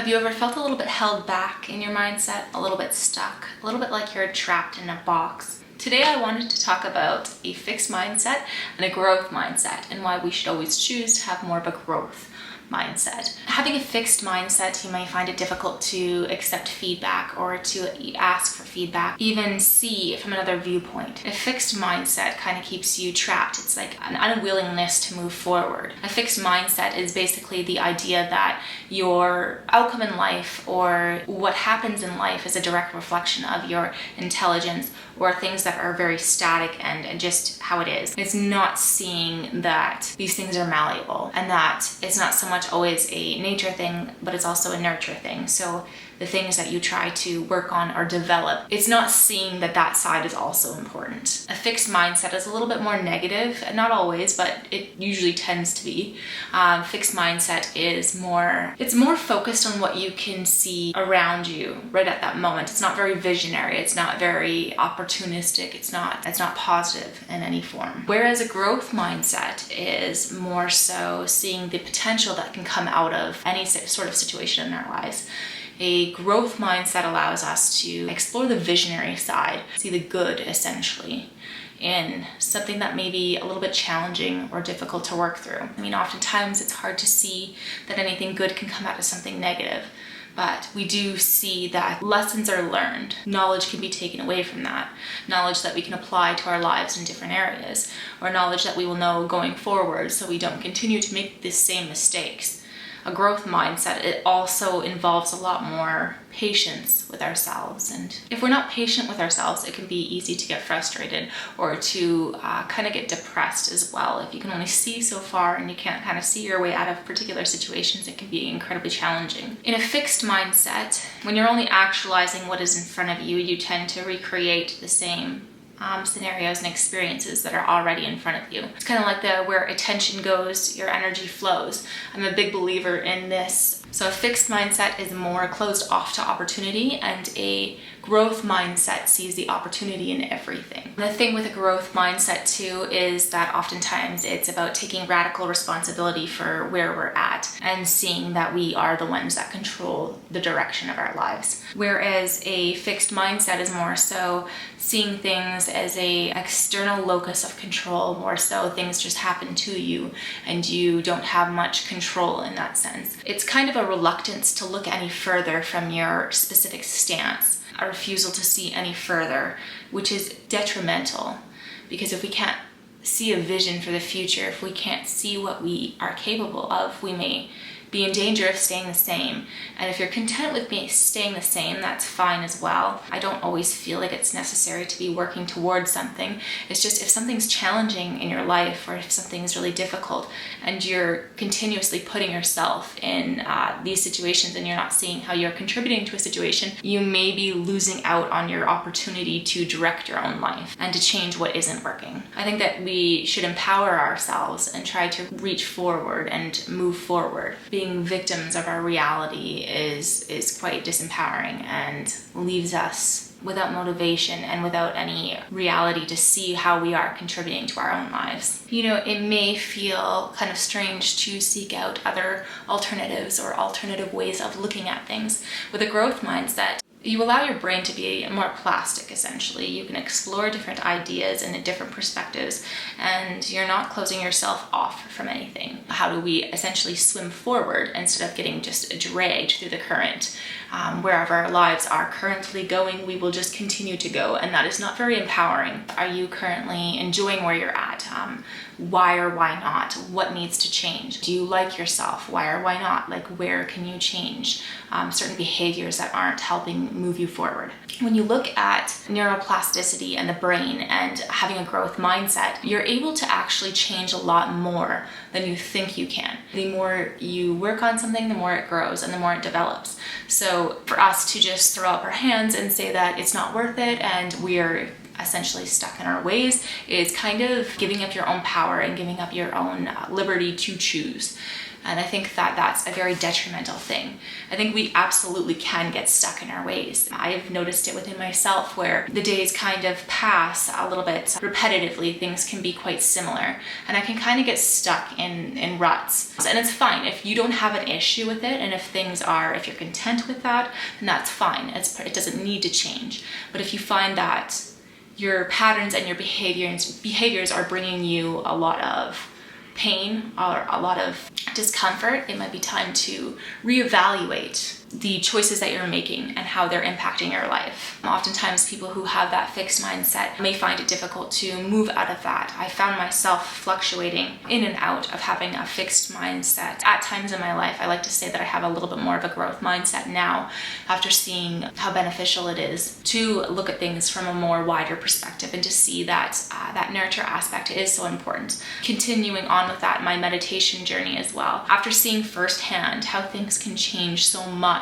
Have you ever felt a little bit held back in your mindset, a little bit stuck, a little bit like you're trapped in a box? Today I wanted to talk about a fixed mindset and a growth mindset and why we should always choose to have more of a growth mindset. Having a fixed mindset, you may find it difficult to accept feedback or to ask for feedback, even see from another viewpoint. A fixed mindset kind of keeps you trapped. It's like an unwillingness to move forward. A fixed mindset is basically the idea that your outcome in life or what happens in life is a direct reflection of your intelligence or things that are very static and just how it is. It's not seeing that these things are malleable and that it's not so much always a nature thing, but it's also a nurture thing. So the things that you try to work on or develop, it's not seeing that that side is also important. A fixed mindset is a little bit more negative, not always, but it usually tends to be. Fixed mindset is it's more focused on what you can see around you right at that moment. It's not very visionary. It's not very opportunistic. It's not positive in any form. Whereas a growth mindset is more so seeing the potential that can come out of any sort of situation in our lives. A growth mindset allows us to explore the visionary side, see the good essentially in something that may be a little bit challenging or difficult to work through. I mean, oftentimes it's hard to see that anything good can come out of something negative, but we do see that lessons are learned. Knowledge can be taken away from that. Knowledge that we can apply to our lives in different areas, or knowledge that we will know going forward so we don't continue to make the same mistakes. A growth mindset, it also involves a lot more patience with ourselves. And if we're not patient with ourselves, it can be easy to get frustrated or to kind of get depressed as well. If you can only see so far and you can't kind of see your way out of particular situations, it can be incredibly challenging. In a fixed mindset, when you're only actualizing what is in front of you, you tend to recreate the same scenarios and experiences that are already in front of you. It's kind of like where attention goes, your energy flows. I'm a big believer in this. So a fixed mindset is more closed off to opportunity, and a growth mindset sees the opportunity in everything. The thing with a growth mindset too is that oftentimes it's about taking radical responsibility for where we're at and seeing that we are the ones that control the direction of our lives. Whereas a fixed mindset is more so seeing things as a external locus of control, more so things just happen to you and you don't have much control in that sense. It's kind of a reluctance to look any further from your specific stance, a refusal to see any further, which is detrimental, because if we can't see a vision for the future, if we can't see what we are capable of, we may be in danger of staying the same. And if you're content with staying the same, that's fine as well. I don't always feel like it's necessary to be working towards something. It's just if something's challenging in your life or if something's really difficult and you're continuously putting yourself in these situations and you're not seeing how you're contributing to a situation, you may be losing out on your opportunity to direct your own life and to change what isn't working. I think that we should empower ourselves and try to reach forward and move forward. Being victims of our reality is quite disempowering and leaves us without motivation and without any reality to see how we are contributing to our own lives. You know, it may feel kind of strange to seek out other alternatives or alternative ways of looking at things. With a growth mindset, you allow your brain to be more plastic, essentially. You can explore different ideas and different perspectives, and you're not closing yourself off from anything. How do we essentially swim forward instead of getting just dragged through the current? Wherever our lives are currently going, we will just continue to go, and that is not very empowering. Are you currently enjoying where you're at? Why or why not? What needs to change? Do you like yourself? Why or why not? Like, where can you change certain behaviors that aren't helping move you forward? When you look at neuroplasticity and the brain and having a growth mindset, you're able to actually change a lot more than you think you can. The more you work on something, the more it grows and the more it develops. So for us to just throw up our hands and say that it's not worth it and we're essentially stuck in our ways is kind of giving up your own power and giving up your own liberty to choose. And I think that that's a very detrimental thing. I think we absolutely can get stuck in our ways. I've noticed it within myself where the days kind of pass a little bit repetitively. Things can be quite similar and I can kind of get stuck in ruts. And it's fine if you don't have an issue with it, and if you're content with that, then that's fine. It doesn't need to change. But if you find that your patterns and your behaviors are bringing you a lot of pain or a lot of discomfort, it might be time to reevaluate the choices that you're making and how they're impacting your life. Oftentimes people who have that fixed mindset may find it difficult to move out of that. I found myself fluctuating in and out of having a fixed mindset at times in my life. I like to say that I have a little bit more of a growth mindset now after seeing how beneficial it is to look at things from a more wider perspective and to see that that nurture aspect is so important. Continuing on with that, my meditation journey as well. After seeing firsthand how things can change so much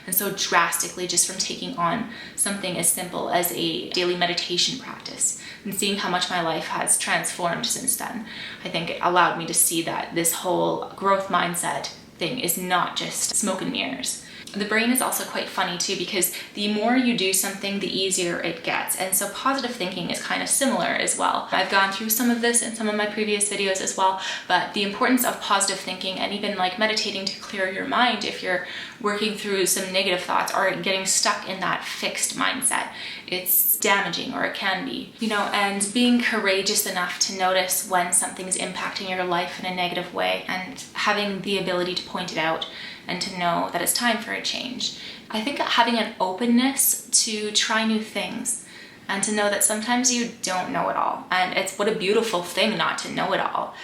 and so drastically just from taking on something as simple as a daily meditation practice and seeing how much my life has transformed since then, I think it allowed me to see that this whole growth mindset thing is not just smoke and mirrors. The brain is also quite funny too, because the more you do something, the easier it gets. And so positive thinking is kind of similar as well. I've gone through some of this in some of my previous videos as well, but the importance of positive thinking and even like meditating to clear your mind if you're working through some negative thoughts or getting stuck in that fixed mindset, it's damaging, or it can be, and being courageous enough to notice when something's impacting your life in a negative way and having the ability to point it out and to know that it's time for a change. I think having an openness to try new things and to know that sometimes you don't know it all. And it's what a beautiful thing not to know it all.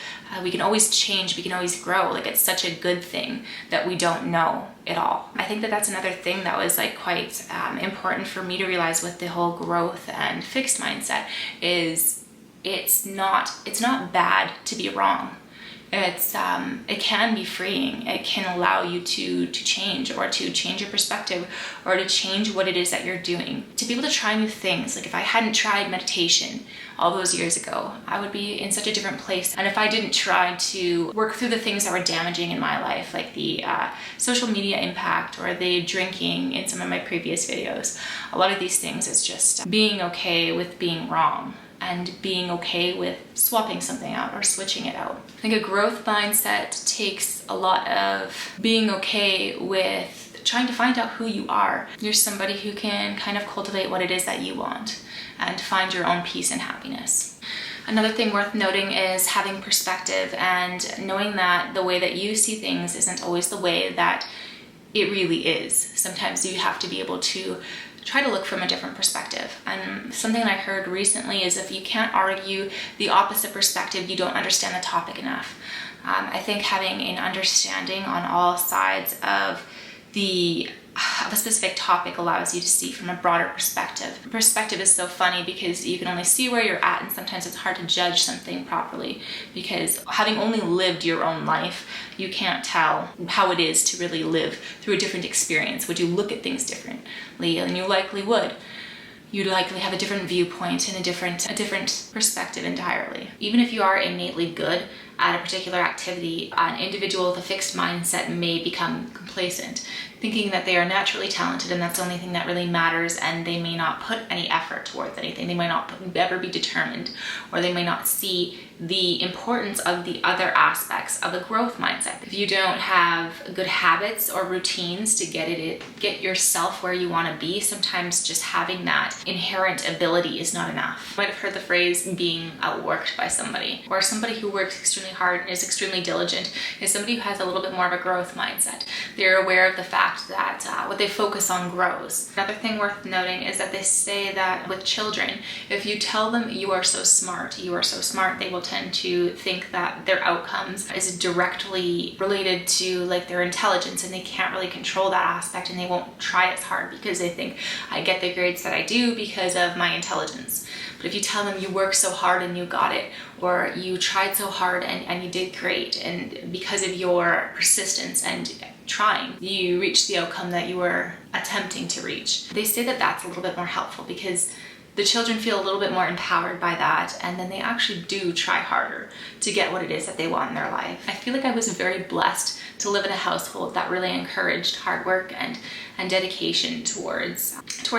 We can always change, we can always grow. Like, it's such a good thing that we don't know it all. I think that that's another thing that was like quite important for me to realize with the whole growth and fixed mindset is it's not bad to be wrong. It can be freeing. It can allow you to change, or to change your perspective, or to change what it is that you're doing. To be able to try new things. Like, if I hadn't tried meditation all those years ago, I would be in such a different place. And if I didn't try to work through the things that were damaging in my life, like the social media impact or the drinking in some of my previous videos, a lot of these things is just being okay with being wrong and being okay with swapping something out or switching it out. I think a growth mindset takes a lot of being okay with trying to find out who you are. You're somebody who can kind of cultivate what it is that you want and find your own peace and happiness. Another thing worth noting is having perspective and knowing that the way that you see things isn't always the way that it really is. Sometimes you have to be able to try to look from a different perspective. And something I heard recently is if you can't argue the opposite perspective, you don't understand the topic enough. I think having an understanding on all sides of a specific topic allows you to see from a broader perspective. Perspective is so funny because you can only see where you're at, and sometimes it's hard to judge something properly because having only lived your own life, you can't tell how it is to really live through a different experience. Would you look at things differently? And you likely would. You'd likely have a different viewpoint and a different perspective entirely. Even if you are innately good at a particular activity, an individual with a fixed mindset may become complacent, thinking that they are naturally talented and that's the only thing that really matters, and they may not put any effort towards anything. They might not ever be determined, or they may not see the importance of the other aspects of a growth mindset. If you don't have good habits or routines to get yourself where you want to be, sometimes just having that inherent ability is not enough. You might have heard the phrase being outworked by somebody, or somebody who works extremely hard and is extremely diligent is somebody who has a little bit more of a growth mindset. They're aware of the fact that what they focus on grows. Another thing worth noting is that they say that with children, if you tell them you are so smart, they will tend to think that their outcomes is directly related to like their intelligence, and they can't really control that aspect, and they won't try as hard because they think I get the grades that I do because of my intelligence. But if you tell them you work so hard and you got it, or you tried so hard and you did great, and because of your persistence and trying, you reached the outcome that you were attempting to reach. They say that that's a little bit more helpful because the children feel a little bit more empowered by that, and then they actually do try harder to get what it is that they want in their life. I feel like I was very blessed to live in a household that really encouraged hard work and dedication towards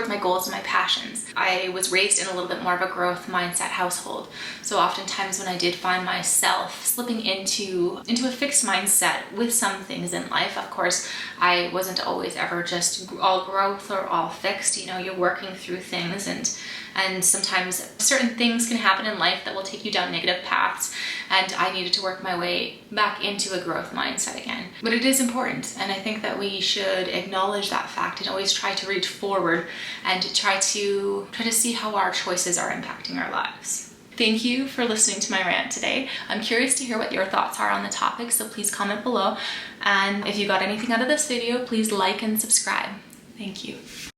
my goals and my passions. I was raised in a little bit more of a growth mindset household. So oftentimes when I did find myself slipping into a fixed mindset with some things in life, of course, I wasn't always ever just all growth or all fixed. You know, you're working through things, and sometimes certain things can happen in life that will take you down negative paths, and I needed to work my way back into a growth mindset again. But it is important, and I think that we should acknowledge that fact and always try to reach forward and try to see how our choices are impacting our lives. Thank you for listening to my rant today. I'm curious to hear what your thoughts are on the topic, so please comment below. And if you got anything out of this video, please like and subscribe. Thank you.